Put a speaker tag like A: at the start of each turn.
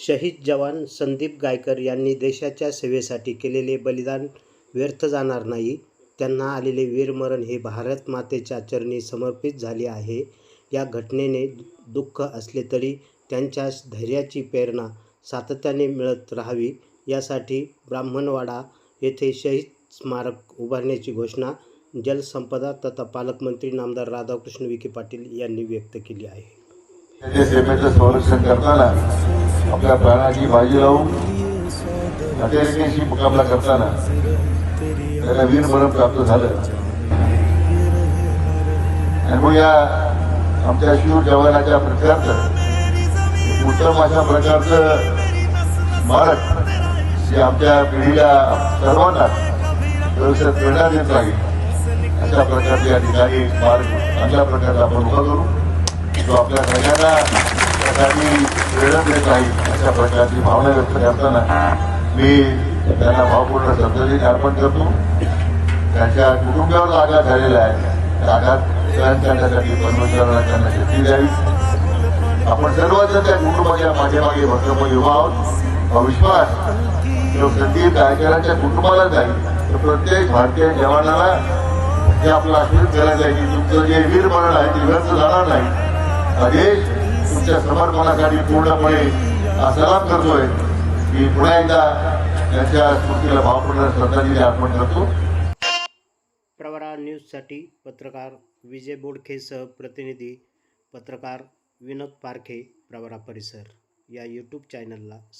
A: शहीद जवान संदीप गायकर यांनी देशाच्या सेवेसाठी केलेले बलिदान व्यर्थ जाणार नाही. त्यांना आलेले वीरमरण हे भारत मातेच्या चरणी समर्पित झाले आहे. या घटनेने दुःख असले तरी त्यांच्या धैर्याची प्रेरणा सातत्याने मिळत राहावी यासाठी ब्राह्मणवाडा येथे शहीद स्मारक उभारण्याची घोषणा जलसंपदा तथा पालकमंत्री नामदार राधाकृष्ण विखे पाटील यांनी व्यक्त केली आहे.
B: सेवेचं संरक्षण करताना आपल्या प्राणाची बाजी लावून अतिरेक्यांशी मुकाबला करताना त्याला वीरमरण प्राप्त झालं. आणि मग या आमच्या शूर जवानाच्या प्रत्यार्थ उत्तम अशा प्रकारचं स्मारक जे आमच्या पिढीला सर्वांना भविष्यात प्रेरणा देत राहील अशा प्रकारचे या ठिकाणी स्मारक चांगल्या प्रकारचा आपण उभा करू, जो आपल्या सगळ्यांना त्यासाठी प्रेरणा देत राहील अशा प्रकारची भावना व्यक्त करताना मी त्यांना भावपूर्ण श्रद्धांजली अर्पण करतो. त्यांच्या कुटुंबावर आघात झालेला आहे, आघात सहन करण्यासाठी परमेश्वराला त्यांना शक्ती द्यावी. आपण सर्वजण त्या कुटुंबाच्या पाठीमागे भक्कम उभा आहोत. हा विश्वास जो संदीप गायकरांच्या कुटुंबाला जाईल तर प्रत्येक भारतीय जवानाला हे आपलं आश्वासन करायचं आहे की तुमचं जे वीरमरण आहे ते व्यर्थ जाणार नाही. हा देश तुमच्या समर्पणासाठी पूर्णपणे सलाम करतोय. मी पुन्हा एकदा त्यांच्या स्मृतीला भावपूर्ण श्रद्धांजली अर्पण करतो.
A: प्रवरा न्यूजसाठी पत्रकार विजय बोडखेसह प्रतिनिधी पत्रकार विनोद पारखे, प्रवरा परिसर या यूट्यूब चॅनलला